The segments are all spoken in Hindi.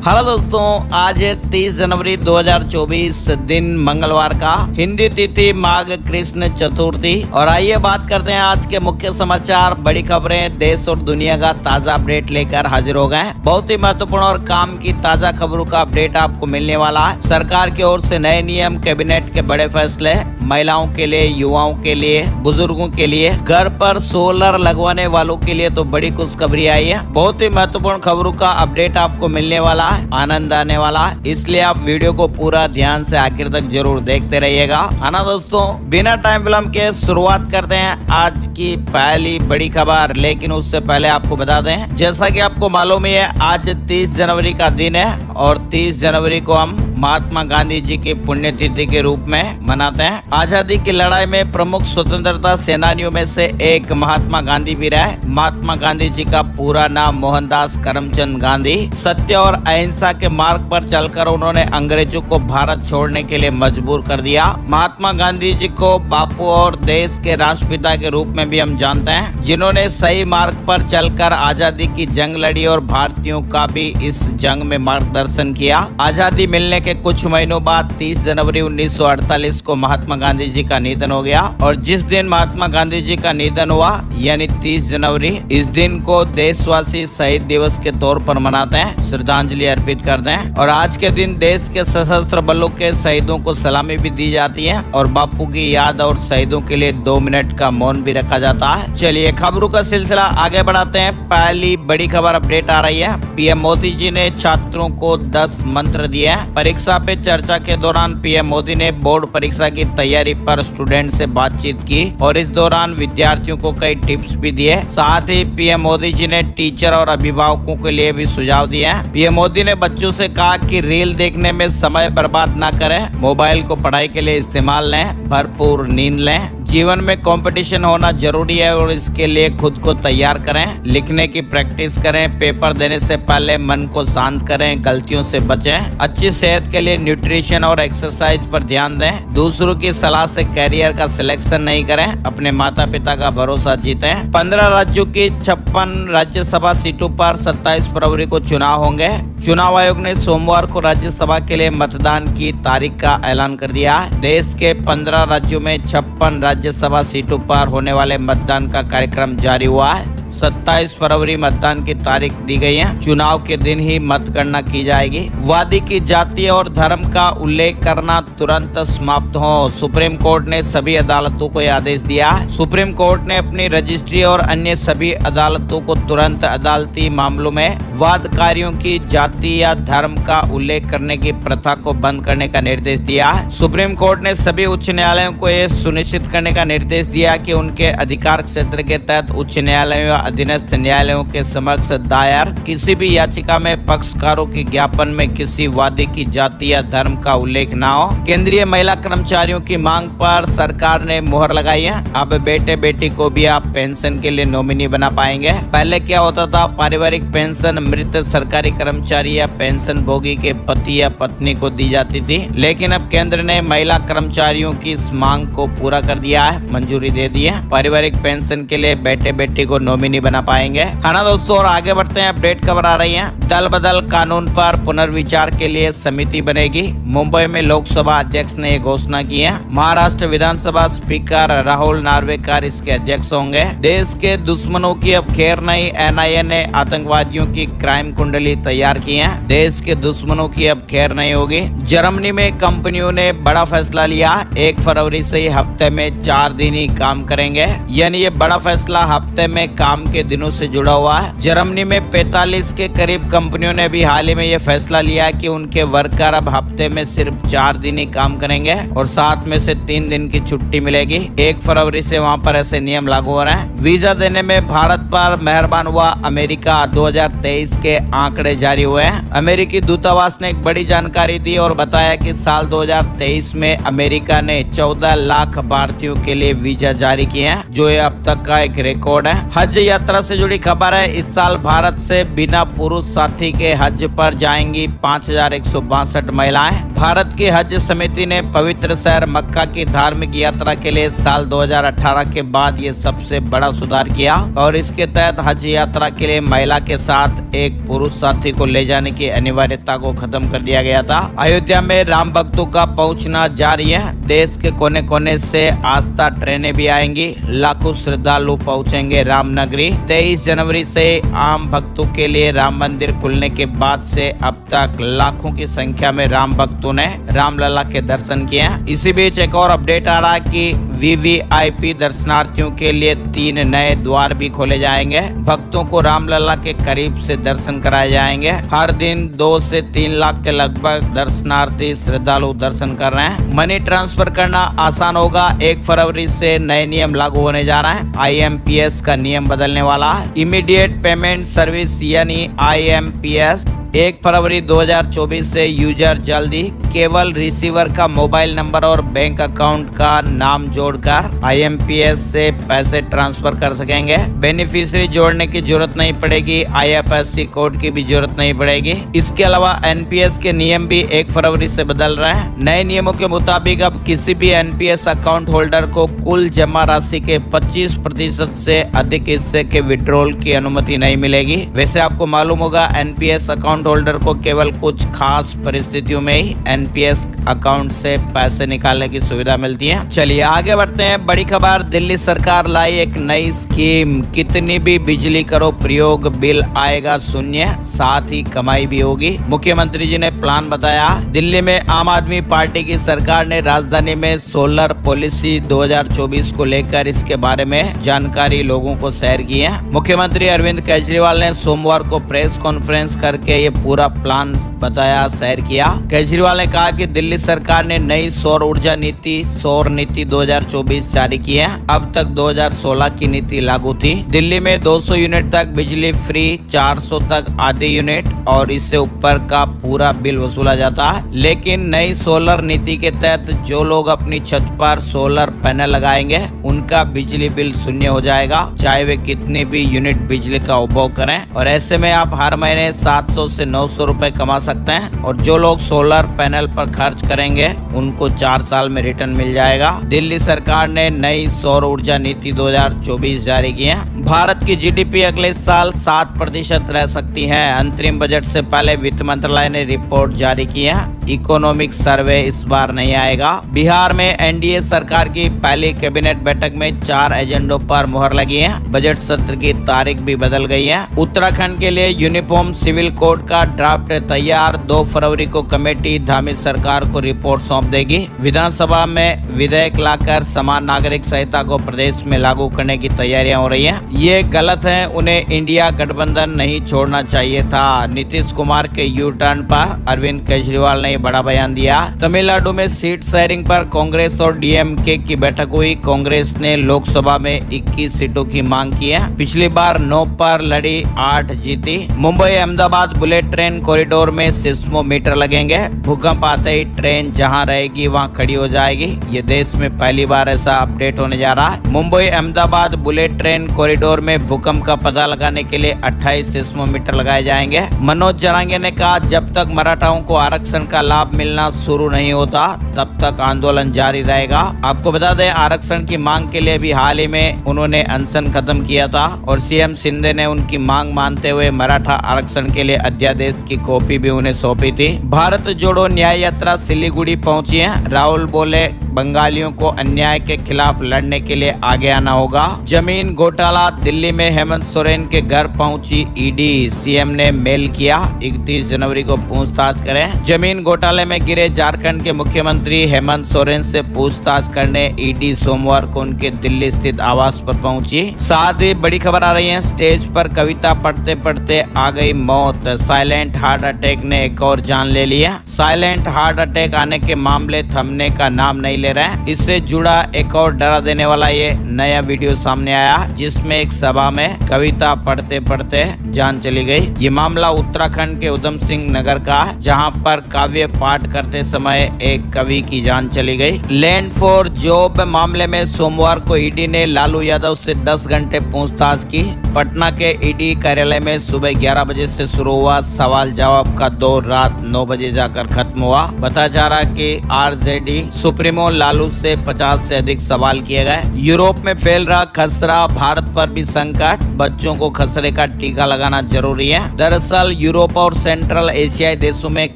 हेलो दोस्तों, आज है 30 जनवरी 2024 दिन मंगलवार का, हिंदी तिथि माघ कृष्ण चतुर्थी। और आइए बात करते हैं आज के मुख्य समाचार, बड़ी खबरें, देश और दुनिया का ताजा अपडेट लेकर हाजिर हो गए हैं। बहुत ही महत्वपूर्ण और काम की ताजा खबरों का अपडेट आपको मिलने वाला है। सरकार की ओर से नए नियम, कैबिनेट के बड़े फैसले, महिलाओं के लिए, युवाओं के लिए, बुजुर्गों के लिए, घर पर सोलर लगवाने वालों के लिए तो बड़ी खुशखबरी आई है। बहुत ही महत्वपूर्ण खबरों का अपडेट आपको मिलने वाला है, आनंद आने वाला है, इसलिए आप वीडियो को पूरा ध्यान से आखिर तक जरूर देखते रहिएगा, है ना दोस्तों। बिना टाइम विलंब के शुरुआत करते हैं आज की पहली बड़ी खबर। लेकिन उससे पहले आपको बता दें, जैसा कि आपको मालूम ही है, आज 30 जनवरी का दिन है और 30 जनवरी को हम महात्मा गांधी जी की पुण्यतिथि के रूप में मनाते हैं। आजादी की लड़ाई में प्रमुख स्वतंत्रता सेनानियों में से एक महात्मा गांधी भी रहे। महात्मा गांधी जी का पूरा नाम मोहनदास करमचंद गांधी। सत्य और अहिंसा के मार्ग पर चलकर उन्होंने अंग्रेजों को भारत छोड़ने के लिए मजबूर कर दिया। महात्मा गांधी जी को बापू और देश के राष्ट्रपिता के रूप में भी हम जानते हैं, जिन्होंने सही मार्ग पर चलकर आजादी की जंग लड़ी और भारतीयों का भी इस जंग में मार्गदर्शन किया। आजादी मिलने के कुछ महीनों बाद 30 जनवरी 1948 को महात्मा गांधी जी का निधन हो गया। और जिस दिन महात्मा गांधी जी का निधन हुआ, यानी 30 जनवरी, इस दिन को देशवासी शहीद दिवस के तौर पर मनाते हैं, श्रद्धांजलि अर्पित करते हैं। और आज के दिन देश के सशस्त्र बलों के शहीदों को सलामी भी दी जाती है और बापू की याद और शहीदों के लिए 2 मिनट का मौन भी रखा जाता है। चलिए खबरों का सिलसिला आगे बढ़ाते हैं। पहली बड़ी खबर अपडेट आ रही है। पीएम मोदी जी ने छात्रों को 10 मंत्र दिए हैं। परीक्षा पे चर्चा के दौरान पीएम मोदी ने बोर्ड परीक्षा की तैयारी पर स्टूडेंट से बातचीत की और इस दौरान विद्यार्थियों को कई टिप्स भी दिए। साथ ही पीएम मोदी जी ने टीचर और अभिभावकों के लिए भी सुझाव दिए हैं। पीएम मोदी ने बच्चों से कहा कि रील देखने में समय बर्बाद न करें, मोबाइल को पढ़ाई के लिए इस्तेमाल लें, भरपूर नींद लें। जीवन में कंपटीशन होना जरूरी है और इसके लिए खुद को तैयार करें। लिखने की प्रैक्टिस करें, पेपर देने से पहले मन को शांत करें, गलतियों से बचें। अच्छी सेहत के लिए न्यूट्रिशन और एक्सरसाइज पर ध्यान दें। दूसरों की सलाह से कैरियर का सिलेक्शन नहीं करें, अपने माता पिता का भरोसा जीतें। 15 राज्यों की 56 राज्यसभा सीटों पर 27 फरवरी को चुनाव होंगे। चुनाव आयोग ने सोमवार को राज्यसभा के लिए मतदान की तारीख का ऐलान कर दिया है। देश के 15 राज्यों में 56 राज्यसभा सीटों पर होने वाले मतदान का कार्यक्रम जारी हुआ है। 27 फरवरी मतदान की तारीख दी गई है। चुनाव के दिन ही मतगणना की जाएगी। वादी की जाति और धर्म का उल्लेख करना तुरंत समाप्त हो, सुप्रीम कोर्ट ने सभी अदालतों को आदेश दिया है। सुप्रीम कोर्ट ने अपनी रजिस्ट्री और अन्य सभी अदालतों को तुरंत अदालती मामलों में वादकारियों की जाति या धर्म का उल्लेख करने की प्रथा को बंद करने का निर्देश दिया है। सुप्रीम कोर्ट ने सभी उच्च न्यायालयों को यह सुनिश्चित करने का निर्देश दिया कि उनके अधिकार क्षेत्र के तहत उच्च न्यायालयों अधीनस्थ न्यायालयों के समक्ष दायर किसी भी याचिका में पक्षकारों के ज्ञापन में किसी वादी की जाति या धर्म का उल्लेख न हो। केंद्रीय महिला कर्मचारियों की मांग पर सरकार ने मुहर लगाई है। अब बेटे बेटी को भी आप पेंशन के लिए नॉमिनी बना पाएंगे। पहले क्या होता था, पारिवारिक पेंशन मृत सरकारी कर्मचारी या पेंशन भोगी के पति या पत्नी को दी जाती थी, लेकिन अब केंद्र ने महिला कर्मचारियों की इस मांग को पूरा कर दिया है, मंजूरी दे दी है। पारिवारिक पेंशन के लिए बेटे बेटी को नॉमिनी बना पाएंगे, है ना दोस्तों। और आगे बढ़ते हैं, अपडेट खबर आ रही है। दल बदल कानून पर पुनर्विचार के लिए समिति बनेगी। मुंबई में लोकसभा अध्यक्ष ने ये घोषणा की है। महाराष्ट्र विधानसभा स्पीकर राहुल नार्वेकर इसके अध्यक्ष होंगे। देश के दुश्मनों की अब खैर नहीं, एनआईए ने आतंकवादियों की क्राइम कुंडली तैयार की है। देश के दुश्मनों की अब खैर नहीं होगी। जर्मनी में कंपनियों ने बड़ा फैसला लिया। 1 फरवरी से ही हफ्ते में 4 दिन ही काम करेंगे, यानी ये बड़ा फैसला हफ्ते में काम के दिनों से जुड़ा हुआ है। जर्मनी में 45 के करीब कंपनियों ने भी हाल ही में यह फैसला लिया कि उनके वर्कर अब हफ्ते में सिर्फ 4 दिन ही काम करेंगे और 7 में से 3 दिन की छुट्टी मिलेगी। 1 फरवरी से वहां पर ऐसे नियम लागू हो रहे हैं। वीजा देने में भारत पर मेहरबान हुआ अमेरिका, 2023 के आंकड़े जारी हुए हैं। अमेरिकी दूतावास ने एक बड़ी जानकारी दी और बताया कि साल 2023 में अमेरिका ने 14 लाख भारतीयों के लिए वीजा जारी किए हैं, जो ये अब तक का एक रिकॉर्ड है। हज यात्रा से जुड़ी खबर है। इस साल भारत से बिना पुरुष साथी के हज पर जाएंगी 5162 महिलाएं। भारत की हज समिति ने पवित्र शहर मक्का की धार्मिक यात्रा के लिए साल 2018 के बाद ये सबसे बड़ा सुधार किया और इसके तहत हज यात्रा के लिए महिला के साथ एक पुरुष साथी को ले जाने की अनिवार्यता को खत्म कर दिया गया था। अयोध्या में राम भक्तों का पहुंचना जारी है। देश के कोने कोने से आस्था ट्रेनें भी आएंगी। लाखों श्रद्धालु पहुंचेंगे राम नगरी। 23 जनवरी से आम भक्तों के लिए राम मंदिर खुलने के बाद से अब तक लाखों की संख्या में राम भक्तों ने रामलला के दर्शन किए हैं। इसी बीच एक और अपडेट आ रहा है कि वीवीआईपी दर्शनार्थियों के लिए 3 नए द्वार भी खोले जाएंगे। भक्तों को रामलला के करीब से दर्शन कराए जाएंगे। हर दिन 2 से 3 लाख के लगभग दर्शनार्थी श्रद्धालु दर्शन कर रहे हैं। मनी ट्रांसफर करना आसान होगा। 1 फरवरी से नए नियम लागू होने जा रहे हैं। IMPS का नियम बदलने वाला है। इमीडिएट पेमेंट सर्विस यानी IMPS 1 फरवरी 2024 से यूजर जल्दी केवल रिसीवर का मोबाइल नंबर और बैंक अकाउंट का नाम जोड़कर IMPS से पैसे ट्रांसफर कर सकेंगे। बेनिफिशियरी जोड़ने की जरूरत नहीं पड़ेगी। IFSC कोड की भी जरूरत नहीं पड़ेगी। इसके अलावा NPS के नियम भी 1 फरवरी से बदल रहे हैं। नए नियमों के मुताबिक अब किसी भी NPS अकाउंट होल्डर को कुल जमा राशि के 25% से अधिक हिस्से के विड्रॉल की अनुमति नहीं मिलेगी। वैसे आपको मालूम होगा NPS अकाउंट होल्डर को केवल कुछ खास परिस्थितियों में ही NPS अकाउंट से पैसे निकालने की सुविधा मिलती है। चलिए आगे बढ़ते हैं। बड़ी खबर, दिल्ली सरकार लाई एक नई स्कीम। कितनी भी बिजली करो प्रयोग, बिल आएगा शून्य, साथ ही कमाई भी होगी। मुख्यमंत्री जी ने प्लान बताया। दिल्ली में आम आदमी पार्टी की सरकार ने राजधानी में सोलर पॉलिसी 2024 को लेकर इसके बारे में जानकारी लोगों को शेयर की है। मुख्यमंत्री अरविंद केजरीवाल ने सोमवार को प्रेस कॉन्फ्रेंस करके ये पूरा प्लान बताया, शेयर किया। केजरीवाल ने कहा कि दिल्ली सरकार ने नई सौर ऊर्जा नीति सौर नीति 2024 जारी की है। अब तक 2016 की नीति लागू थी। दिल्ली में 200 यूनिट तक बिजली फ्री, 400 तक आधे यूनिट और इससे ऊपर का पूरा बिल वसूला जाता है। लेकिन नई सोलर नीति के तहत जो लोग अपनी छत पर सोलर पैनल लगाएंगे उनका बिजली बिल शून्य हो जाएगा, चाहे वे कितनी भी यूनिट बिजली का उपभोग करें। और ऐसे में आप हर महीने 700 से 900 रुपए कमा सकते हैं। और जो लोग सोलर पैनल पर खर्च करेंगे उनको 4 साल में रिटर्न मिल जाएगा। दिल्ली सरकार ने नई सौर ऊर्जा नीति 2024 जारी की है। भारत की GDP अगले साल 7% रह सकती है। अंतरिम बजट से पहले वित्त मंत्रालय ने रिपोर्ट जारी की है। इकोनॉमिक सर्वे इस बार नहीं आएगा। बिहार में NDA सरकार की पहली कैबिनेट बैठक में 4 एजेंडों पर मुहर लगी है। बजट सत्र की तारीख भी बदल गई है। उत्तराखंड के लिए यूनिफॉर्म सिविल कोड का ड्राफ्ट तैयार। 2 फरवरी को कमेटी धामी सरकार को रिपोर्ट सौंप देगी। विधानसभा में विधेयक लाकर समान नागरिक संहिता को प्रदेश में लागू करने की तैयारियां हो रही हैं। ये गलत है, उन्हें इंडिया गठबंधन नहीं छोड़ना चाहिए था। नीतीश कुमार के यू टर्न पर अरविंद केजरीवाल ने बड़ा बयान दिया। तमिलनाडु में सीट शेयरिंग पर कांग्रेस और DMK की बैठक हुई। कांग्रेस ने लोकसभा में 21 सीटों की मांग की है। पिछली बार 9 पर लड़ी, 8 जीती। Mumbai Ahmedabad bullet train corridor में सिस्मोमीटर लगेंगे। भूकंप आते ही ट्रेन जहां रहेगी वहां खड़ी हो जाएगी। ये देश में पहली बार ऐसा अपडेट होने जा रहा है। Mumbai Ahmedabad bullet train corridor में भूकंप का पता लगाने के लिए 28 सिस्मोमीटर लगाए जाएंगे। मनोज जरांगे ने कहा, जब तक मराठाओं को आरक्षण का लाभ मिलना शुरू नहीं होता तब तक आंदोलन जारी रहेगा। आपको बता दें, आरक्षण की मांग के लिए भी हाल ही में उन्होंने अनशन खत्म किया था और CM शिंदे ने उनकी मांग मानते हुए मराठा आरक्षण के लिए अध्यादेश की कॉपी भी उन्हें सौंपी थी। भारत जोड़ो न्याय यात्रा सिलीगुड़ी पहुंची है। राहुल बोले, बंगालियों को अन्याय के खिलाफ लड़ने के लिए आगे आना होगा। जमीन घोटाला, दिल्ली में हेमंत सोरेन के घर पहुंची ED। CM ने मेल किया, 31 जनवरी को पूछताछ करें। जमीन घोटाले में गिरे झारखंड के मुख्यमंत्री हेमंत सोरेन से पूछताछ करने ED सोमवार को उनके दिल्ली स्थित आवास पर पहुंची। साथ ही बड़ी खबर आ रही है, स्टेज पर कविता पढ़ते पढ़ते आ गई मौत। साइलेंट हार्ट अटैक ने एक और जान ले लिया। साइलेंट हार्ट अटैक आने के मामले थमने का नाम नहीं ले रहे हैं। इससे जुड़ा एक और डरा देने वाला ये नया वीडियो सामने आया, जिसमें एक सभा में कविता पढ़ते पढ़ते जान चली गई। ये मामला उत्तराखंड के उधम सिंह नगर का, जहां पर काव्य पाठ करते समय एक कवि की जान चली गई। लैंड फॉर जॉब मामले में सोमवार को ईडी ने लालू यादव से 10 घंटे पूछताछ की। पटना के ईडी कार्यालय में सुबह 11 बजे से शुरू हुआ सवाल जवाब का दौर रात 9 बजे जाकर खत्म हुआ। पता जा रहा कि आरजेडी सुप्रीमो लालू से 50 से अधिक सवाल किए गए। यूरोप में फैल रहा खसरा, भारत पर भी संकट, बच्चों को खसरे का टीका लगाना जरूरी है। दरअसल यूरोप और सेंट्रल एशियाई देशों में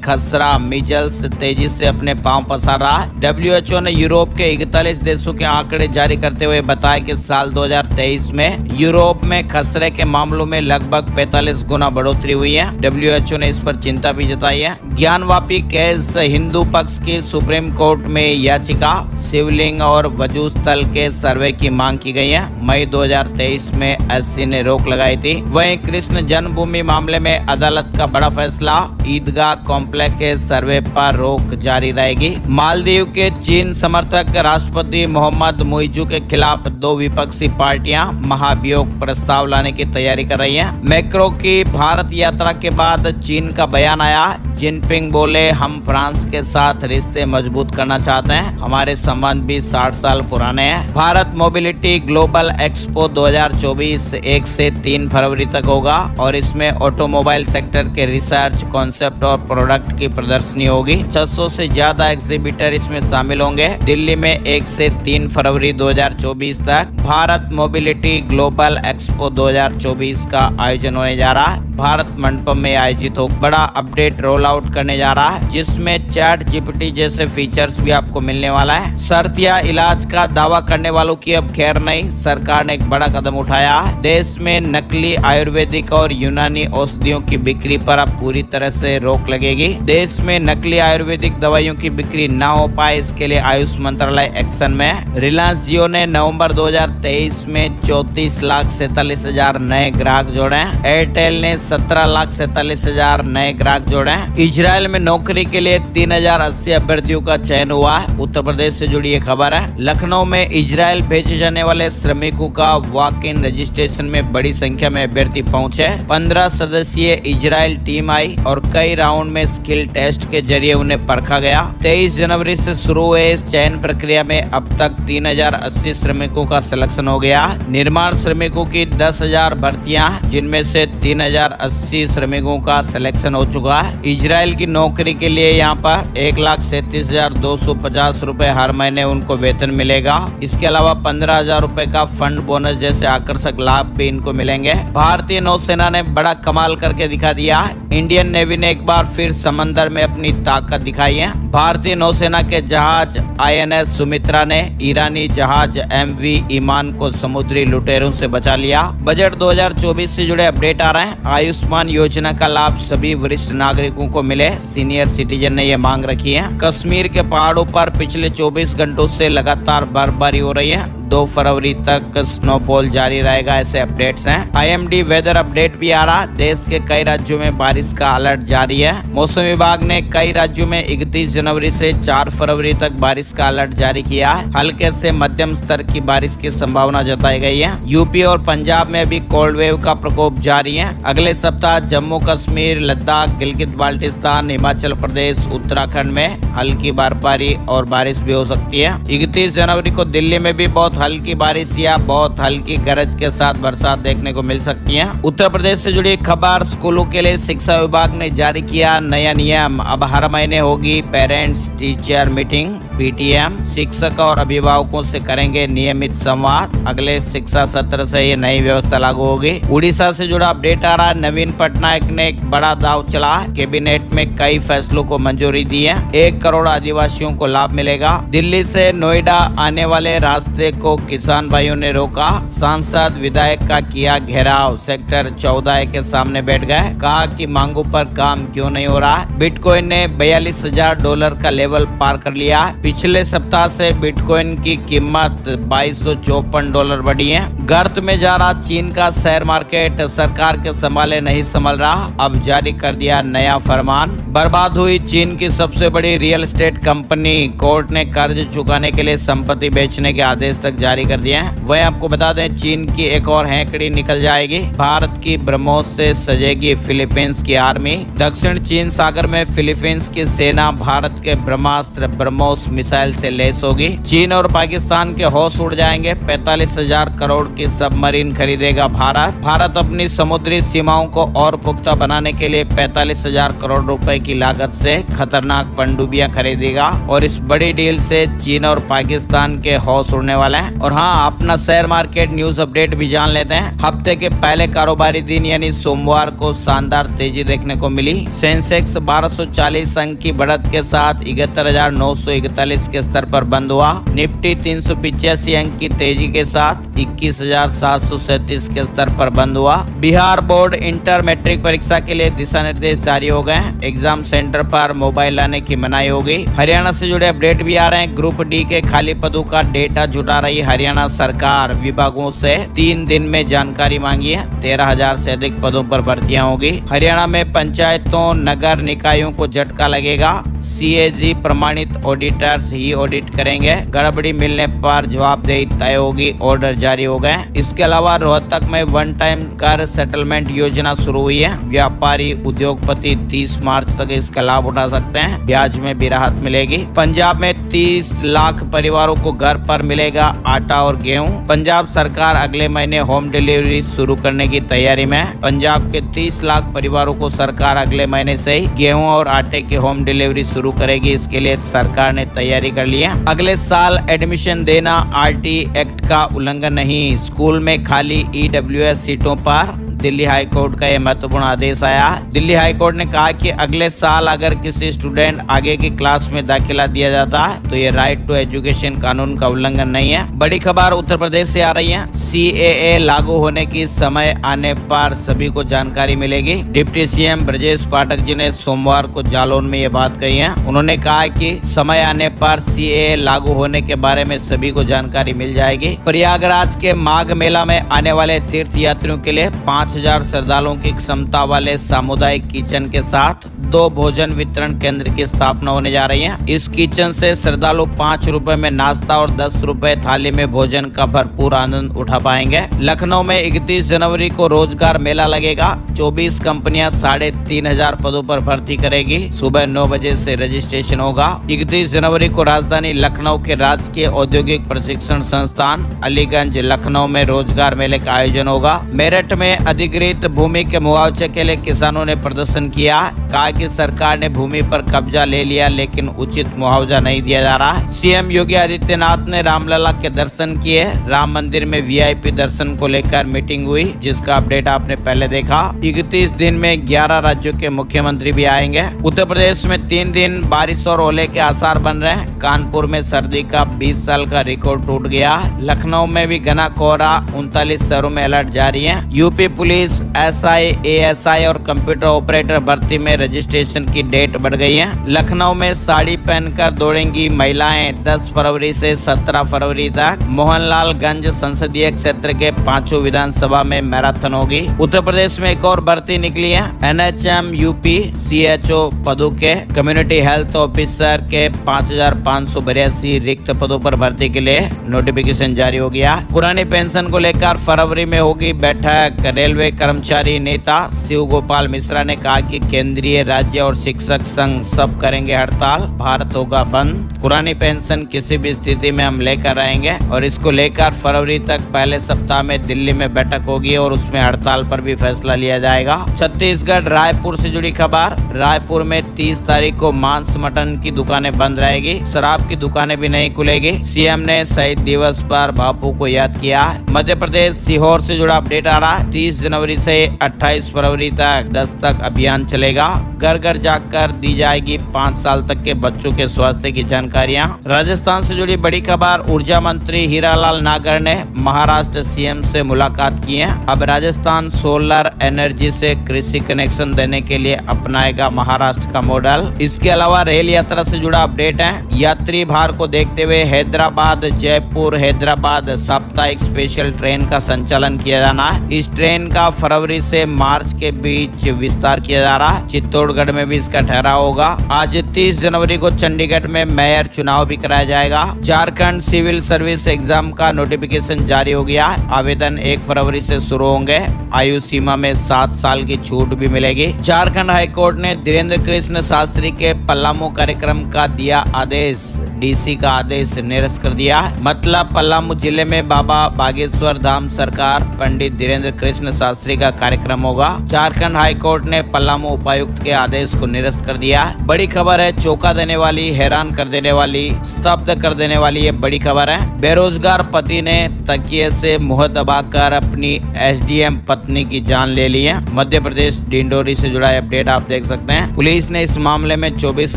खसरा मीजल्स तेजी से अपने पांव पसार रहा है। WHO ने यूरोप के 41 देशों के आंकड़े जारी करते हुए बताया कि साल 2023 में यूरोप में खसरे के मामलों में लगभग 45 गुना बढ़ोतरी हुई है। WHO ने इस पर चिंता भी जताई है। ज्ञानवापी केस, हिंदू पक्ष की सुप्रीम कोर्ट में याचिका, शिवलिंग और वजू स्थल के सर्वे की मांग की गई है। मई 2023 में SC ने रोक लगाई थी। वहीं कृष्ण जन्मभूमि मामले में अदालत का बड़ा फैसला, ईदगाह कॉम्प्लेक्स के सर्वे पर रोक जारी रहेगी। मालदीव के चीन समर्थक राष्ट्रपति मोहम्मद मुइजू के खिलाफ 2 विपक्षी पार्टियां महाभियोग प्रस्ताव लाने की तैयारी कर रही हैं। मैक्रो की भारत यात्रा के बाद चीन का बयान आया। जिनपिंग बोले, हम फ्रांस के साथ रिश्ते मजबूत करना चाहते हैं, हमारे संबंध भी 60 साल पुराने हैं। भारत मोबिलिटी ग्लोबल एक्सपो 2024 1 से 3 फरवरी तक होगा और इसमें ऑटोमोबाइल सेक्टर के रिसर्च, कॉन्सेप्ट और प्रोडक्ट की प्रदर्शनी होगी। 600 से ज्यादा एग्जीबिटर इसमें शामिल होंगे। दिल्ली में 1 से 3 फरवरी 2024 तक भारत मोबिलिटी ग्लोबल एक्सपो 2024 का आयोजन होने जा रहा है। भारत मंडपम में आयोजित हो बड़ा अपडेट रोल आउट करने जा रहा है, जिसमें चैट जीपीटी जैसे फीचर्स भी आपको मिलने वाला है। शर्त या इलाज का दावा करने वालों की अब खैर नहीं, सरकार ने एक बड़ा कदम उठाया है। देश में नकली आयुर्वेदिक और यूनानी औषधियों की बिक्री पर अब पूरी तरह से रोक लगेगी। देश में नकली आयुर्वेदिक दवाइयों की बिक्री न हो पाए, इसके लिए आयुष मंत्रालय एक्शन में है। रिलायंस जियो ने नवंबर 2023 में 34,47,000 नए ग्राहक जोड़े हैं। एयरटेल ने 17,47,000 नए ग्राहक जोड़े हैं। इजराइल में नौकरी के लिए 3,080 अभ्यर्थियों का चयन हुआ है। उत्तर प्रदेश से जुड़ी ये खबर है। लखनऊ में इजराइल भेजे जाने वाले श्रमिकों का वॉक इन रजिस्ट्रेशन में बड़ी संख्या में अभ्यर्थी पहुंचे। 15 सदस्यीय इजराइल टीम आई और कई राउंड में स्किल टेस्ट के जरिए उन्हें परखा गया। 23 जनवरी से शुरू हुए इस चयन प्रक्रिया में अब तक 3,080 श्रमिकों का सिलेक्शन हो गया। निर्माण श्रमिकों की 10,000 भर्तियां, जिनमें से 3,080 श्रमिकों का सिलेक्शन हो चुका है। इजराइल की नौकरी के लिए यहाँ पर 1,37,250 रुपए हर महीने उनको वेतन मिलेगा। इसके अलावा 15,000 रुपए का फंड बोनस जैसे आकर्षक लाभ भी इनको मिलेंगे। भारतीय नौसेना ने बड़ा कमाल करके दिखा दिया। इंडियन नेवी ने एक बार फिर समंदर में अपनी ताकत दिखाई है। भारतीय नौसेना के जहाज INS सुमित्रा ने ईरानी जहाज MV ईमान को समुद्री लुटेरों से बचा लिया। बजट 2024 से जुड़े अपडेट आ रहे हैं। आयुष्मान योजना का लाभ सभी वरिष्ठ नागरिकों को मिले, सीनियर सिटीजन ने ये मांग रखी है। कश्मीर के पहाड़ों पर पिछले 24 घंटों से लगातार बर्फबारी हो रही है। 2 फरवरी तक स्नोफॉल जारी रहेगा, ऐसे अपडेट्स हैं। IMD वेदर अपडेट भी आ रहा। देश के कई राज्यों में बारिश का अलर्ट जारी है। मौसम विभाग ने कई राज्यों में 31 जनवरी से 4 फरवरी तक बारिश का अलर्ट जारी किया है। हल्के से मध्यम स्तर की बारिश की संभावना जताई गई है। यूपी और पंजाब में भी कोल्ड वेव का प्रकोप जारी है। अगले सप्ताह जम्मू कश्मीर, लद्दाख, गिलगित बाल्टिस्तान, हिमाचल प्रदेश, उत्तराखंड में हल्की बर्फबारी और बारिश भी हो सकती है। 31 जनवरी को दिल्ली में भी बहुत हल्की बारिश या बहुत हल्की गरज के साथ बरसात देखने को मिल सकती है। उत्तर प्रदेश से जुड़ी खबर, स्कूलों के लिए शिक्षा विभाग ने जारी किया नया नियम। अब हर महीने होगी पेरेंट्स टीचर मीटिंग। PTM शिक्षक और अभिभावकों से करेंगे नियमित संवाद। अगले शिक्षा सत्र से ये नई व्यवस्था लागू होगी। उड़ीसा से जुड़ा अपडेट आ रहा है। नवीन पटनायक ने एक बड़ा दाव चला। कैबिनेट में कई फैसलों को मंजूरी दी है। 1 करोड़ आदिवासियों को लाभ मिलेगा। दिल्ली से नोएडा आने वाले रास्ते को किसान भाइयों ने रोका। सांसद विधायक का किया घेराव। सेक्टर 14 के सामने बैठ गए। कहा कि मांगों पर काम क्यों नहीं हो रहा। बिटकॉइन ने $42,000 का लेवल पार कर लिया। पिछले सप्ताह से बिटकॉइन की कीमत $2,254 बढ़ी है। गर्त में जा रहा चीन का शेयर मार्केट, सरकार के संभाले नहीं संभल रहा, अब जारी कर दिया नया फरमान। बर्बाद हुई चीन की सबसे बड़ी रियल एस्टेट कंपनी, कोर्ट ने कर्ज चुकाने के लिए संपत्ति बेचने के आदेश तक जारी कर दिए हैं। वहीं आपको बता दें, चीन की एक और हैकड़ी निकल जाएगी। भारत की ब्रह्मोस से सजेगी फिलीपींस की आर्मी। दक्षिण चीन सागर में फिलीपींस की सेना भारत के ब्रह्मास्त्र ब्रह्मोस मिसाइल से लैस होगी। चीन और पाकिस्तान के होश उड़ जाएंगे। 45,000 करोड़ की सबमरीन खरीदेगा भारत अपनी समुद्री सीमाओं को और पुख्ता बनाने के लिए 45,000 करोड़ रुपए की लागत से खतरनाक पनडुब्बियां खरीदेगा और इस बड़ी डील से चीन और पाकिस्तान के होश उड़ने वाले हैं। और हाँ, अपना शेयर मार्केट न्यूज अपडेट भी जान लेते हैं। हफ्ते के पहले कारोबारी दिन यानी सोमवार को शानदार तेजी देखने को मिली। सेंसेक्स 1240 अंक की बढ़त के साथ 71,941 के स्तर पर बंद हुआ। निफ्टी 385 अंक की तेजी के साथ 21,737 के स्तर पर बंद हुआ। बिहार बोर्ड इंटर मैट्रिक परीक्षा के लिए दिशा निर्देश जारी हो गए हैं। एग्जाम सेंटर पर मोबाइल लाने की मनाही होगी। हरियाणा से जुड़े अपडेट भी आ रहे हैं। ग्रुप डी के खाली पदों का डेटा जुटा रही हरियाणा सरकार। विभागों से 3 दिन में जानकारी मांगी है। 13,000 से अधिक पदों पर भर्तियां होगी। हरियाणा में पंचायतों नगर निकायों को झटका लगेगा। CAG प्रमाणित ऑडिटर्स ही ऑडिट करेंगे। गड़बड़ी मिलने पर जवाबदेही तय होगी, ऑर्डर जारी हो गए। इसके अलावा रोहतक में वन टाइम कर सेटलमेंट योजना शुरू हुई है। व्यापारी उद्योगपति 30 मार्च तक इसका लाभ उठा सकते हैं। ब्याज में भी राहत मिलेगी। पंजाब में 30 लाख परिवारों को घर पर मिलेगा आटा और गेहूं। पंजाब सरकार अगले महीने होम डिलीवरी शुरू करने की तैयारी में है। पंजाब के 30 लाख परिवारों को सरकार अगले महीने से ही गेहूं और आटे की होम डिलीवरी शुरू करेगी। इसके लिए सरकार ने तैयारी कर ली है। अगले साल एडमिशन देना RT एक्ट का उल्लंघन नहीं। स्कूल में खाली EWS सीटों पर दिल्ली हाई कोर्ट का यह महत्वपूर्ण आदेश आया। दिल्ली हाई कोर्ट ने कहा कि अगले साल अगर किसी स्टूडेंट आगे की क्लास में दाखिला दिया जाता है तो ये राइट टू एजुकेशन कानून का उल्लंघन नहीं है। बड़ी खबर उत्तर प्रदेश से आ रही है। CAA लागू होने की समय आने पर सभी को जानकारी मिलेगी। डिप्टी CM ब्रजेश पाठक जी ने सोमवार को जालौन में ये बात कही है। उन्होंने कहा कि समय आने पर CAA लागू होने के बारे में सभी को जानकारी मिल जाएगी। प्रयागराज के माघ मेला में आने वाले तीर्थ यात्रियों के लिए 5,000 श्रद्धालुओं की क्षमता वाले सामुदायिक किचन के साथ 2 भोजन वितरण केंद्र की स्थापना होने जा रही है। इस किचन से श्रद्धालु 5 रुपए में नाश्ता और 10 रुपए थाली में भोजन का भरपूर आनंद उठा पाएंगे। लखनऊ में 31 जनवरी को रोजगार मेला लगेगा। 24 कंपनियां 3,500 पदों पर भर्ती करेगी। सुबह 9 बजे से रजिस्ट्रेशन होगा। 31 जनवरी को राजधानी लखनऊ के राजकीय औद्योगिक प्रशिक्षण संस्थान अलीगंज लखनऊ में रोजगार मेले का आयोजन होगा। मेरठ में अधिकृत भूमि के मुआवजे के लिए किसानों ने प्रदर्शन किया। कहा कि सरकार ने भूमि पर कब्जा ले लिया लेकिन उचित मुआवजा नहीं दिया जा रहा है। CM योगी आदित्यनाथ ने रामलला के दर्शन किए। राम मंदिर में VIP दर्शन को लेकर मीटिंग हुई, जिसका अपडेट आपने पहले देखा। 31 दिन में 11 राज्यों के मुख्यमंत्री भी आएंगे। उत्तर प्रदेश में 3 दिन बारिश और ओले के आसार बन रहे हैं। कानपुर में सर्दी का 20 साल का रिकॉर्ड टूट गया। लखनऊ में भी घना कोहरा। 39 शहरों में अलर्ट जारी है। यूपी पुलिस SI ASI और कंप्यूटर ऑपरेटर भर्ती में रजिस्ट्रेशन की डेट बढ़ गई है। लखनऊ में साड़ी पहनकर दौड़ेंगी महिलाएं। 10 फरवरी से 17 फरवरी तक मोहनलालगंज संसदीय क्षेत्र के 5 विधानसभा में मैराथन होगी। उत्तर प्रदेश में एक और भर्ती निकली है। NHM UP CHO पदों के कम्युनिटी हेल्थ ऑफिसर के 5,582 रिक्त पदों पर भर्ती के लिए नोटिफिकेशन जारी हो गया। पुरानी पेंशन को लेकर फरवरी में होगी बैठक। रेलवे कर्मचारी नेता शिव गोपाल मिश्रा ने कहा कि केंद्रीय राज्य और शिक्षक संघ सब करेंगे हड़ताल, भारत होगा बंद। पुरानी पेंशन किसी भी स्थिति में हम लेकर आएंगे और इसको लेकर फरवरी तक पहले सप्ताह में दिल्ली में बैठक होगी और उसमें हड़ताल पर भी फैसला लिया जाएगा। छत्तीसगढ़ रायपुर से जुड़ी खबर। रायपुर में 30 तारीख को मांस मटन की दुकानें बंद रहेगी। शराब की दुकानें भी नहीं खुलेगी। CM ने शहीद दिवस पर बापू को याद किया। मध्य प्रदेश सीहोर से जुड़ा अपडेट आ रहा है। 30 जनवरी से 28 फरवरी तक दस्तक अभियान चलेगा। घर घर जाकर दी जाएगी 5 साल तक के बच्चों के स्वास्थ्य की जानकारियां। राजस्थान से जुड़ी बड़ी खबर, ऊर्जा मंत्री हीरालाल नागर ने महाराष्ट्र सीएम से मुलाकात की है। अब राजस्थान सोलर एनर्जी से कृषि कनेक्शन देने के लिए अपनाएगा महाराष्ट्र का मॉडल। इसके अलावा रेल यात्रा से जुड़ा अपडेट है। यात्री भार को देखते हुए हैदराबाद जयपुर हैदराबाद साप्ताहिक स्पेशल ट्रेन का संचालन किया जाना है। इस ट्रेन का फरवरी से मार्च के बीच विस्तार किया जा रहा है। चित्तौड़गढ़ में भी इसका ठहराव होगा। आज 30 जनवरी को चंडीगढ़ में मेयर चुनाव भी कराया जाएगा। झारखंड सिविल सर्विस एग्जाम का नोटिफिकेशन जारी हो गया है। आवेदन 1 फरवरी से शुरू होंगे। आयु सीमा में 7 साल की छूट भी मिलेगी। झारखंड हाईकोर्ट ने धीरेन्द्र कृष्ण शास्त्री के पलामू कार्यक्रम का दिया आदेश। डीसी का आदेश निरस्त कर दिया। मतलब पलामू जिले में बाबा बागेश्वर धाम सरकार पंडित धीरेन्द्र कृष्ण शास्त्री का कार्यक्रम होगा। झारखंड हाईकोर्ट ने पलामू उपायुक्त के आदेश को निरस्त कर दिया। बड़ी खबर है, चौंका देने वाली, हैरान कर देने वाली, स्तब्ध कर देने वाली ये बड़ी खबर है। बेरोजगार पति ने तकिए से मुंह दबाकर अपनी एसडीएम पत्नी की जान ले ली है। मध्य प्रदेश डिंडोरी से जुड़ा अपडेट आप देख सकते हैं। पुलिस ने इस मामले में 24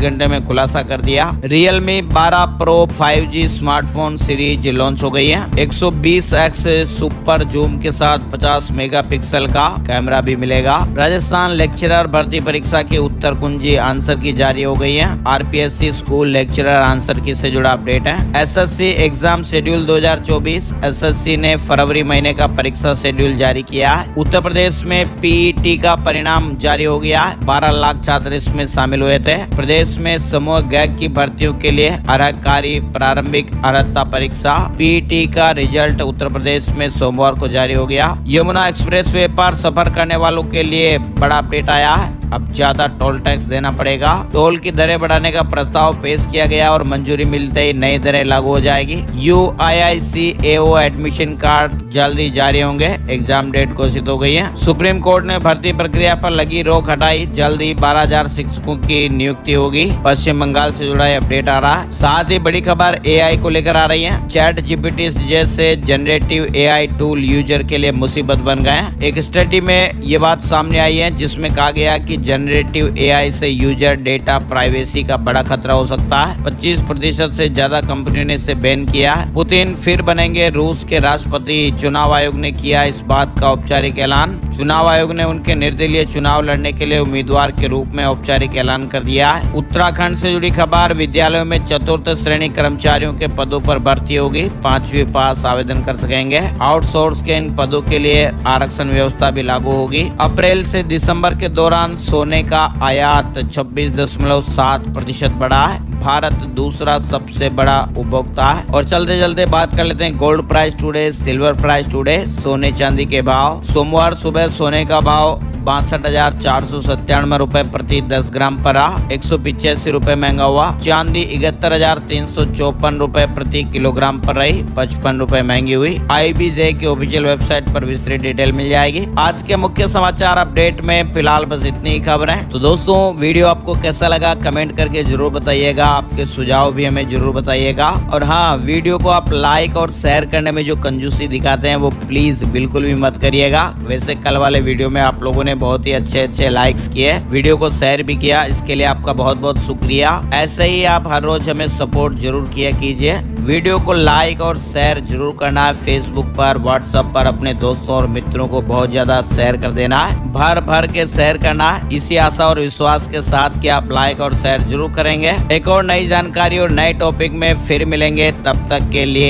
घंटे में खुलासा कर दिया। Realme 12 pro 5G smartphone series launch हो गई है। 120x सुपर जूम के साथ 50 मेगापिक्सल का कैमरा भी मिलेगा। राजस्थान लेक्चरर भर्ती परीक्षा की उत्तर कुंजी आंसर की जारी हो गई है। आरपीएससी स्कूल लेक्चरर आंसर की से जुड़ा अपडेट है। एसएससी एग्जाम शेड्यूल 2024, एसएससी ने फरवरी महीने का परीक्षा शेड्यूल जारी किया है। उत्तर प्रदेश में पीईटी का परिणाम जारी हो गया है। 12 लाख छात्र इसमें शामिल हुए थे। प्रदेश में समूह गैग की भर्तियों के लिए अर्हकारी प्रारंभिक अर्हता परीक्षा पीईटी का रिजल्ट उत्तर प्रदेश में सोमवार को जारी हो गया। यमुना एक्सप्रेस वे पर सफर करने वालों के लिए बड़ा अपडेट आया है। अब ज्यादा टोल टैक्स देना पड़ेगा। टोल की दरें बढ़ाने का प्रस्ताव पेश किया गया और मंजूरी मिलते ही नई दरें लागू हो जाएगी। UIICAO एडमिशन कार्ड जल्दी जारी होंगे। एग्जाम डेट घोषित हो गई है। सुप्रीम कोर्ट ने भर्ती प्रक्रिया पर लगी रोक हटाई। जल्दी 12,000 शिक्षकों की नियुक्ति होगी। पश्चिम बंगाल से जुड़ा अपडेट आ रहा है। साथ ही बड़ी खबर AI को लेकर आ रही है। ChatGPT जैसे जनरेटिव AI टूल यूजर के लिए मुसीबत बन गए हैं। एक स्टडी में ये बात सामने आई है जिसमें कहा गया कि जनरेटिव AI से यूजर डेटा प्राइवेसी का बड़ा खतरा हो सकता है। 25% से ज्यादा कंपनियों ने इसे बैन किया है। पुतिन फिर बनेंगे रूस के राष्ट्रपति। चुनाव आयोग ने किया इस बात का औपचारिक ऐलान। चुनाव आयोग ने उनके निर्दलीय चुनाव लड़ने के लिए उम्मीदवार के रूप में औपचारिक ऐलान कर दिया है। उत्तराखंड से जुड़ी खबर, विद्यालयों में चतुर्थ श्रेणी कर्मचारियों के पदों पर भर्ती होगी। 5वीं पास आवेदन कर सकेंगे। आउटसोर्स के इन पदों के लिए आरक्षण व्यवस्था भी लागू होगी। अप्रैल से दिसंबर के दौरान सोने का आयात 26.7% बढ़ा है। भारत दूसरा सबसे बड़ा उपभोक्ता है। और चलते चलते बात कर लेते हैं gold price today, silver price today, सोने चांदी के भाव। सोमवार सुबह सोने का भाव 62,497 रुपए प्रति 10 ग्राम पर रहा। 185 रुपए महंगा हुआ। चांदी 71,354 रुपए प्रति किलोग्राम पर रही। 55 रुपए महंगी हुई। IBJ की ऑफिशियल वेबसाइट पर विस्तृत डिटेल मिल जाएगी। आज के मुख्य समाचार अपडेट में फिलहाल बस इतनी ही खबरें। तो दोस्तों, वीडियो आपको कैसा लगा कमेंट करके जरूर बताइएगा। आपके सुझाव भी हमें जरूर बताइएगा। और हाँ, वीडियो को आप लाइक और शेयर करने में जो कंजूसी दिखाते हैं वो प्लीज बिल्कुल भी मत करिएगा। वैसे कल वाले वीडियो में आप लोगों ने बहुत ही अच्छे लाइक्स किए, वीडियो को शेयर भी किया, इसके लिए आपका बहुत बहुत शुक्रिया। ऐसे ही आप हर रोज हमें सपोर्ट जरूर किया कीजिए। वीडियो को लाइक और शेयर जरूर करना है। फेसबुक पर, व्हाट्सएप पर अपने दोस्तों और मित्रों को बहुत ज्यादा शेयर कर देना है। भर भर के शेयर करना है। इसी आशा और विश्वास के साथ कि आप लाइक और शेयर जरूर करेंगे। एक और नई जानकारी और नए टॉपिक में फिर मिलेंगे। तब तक के लिए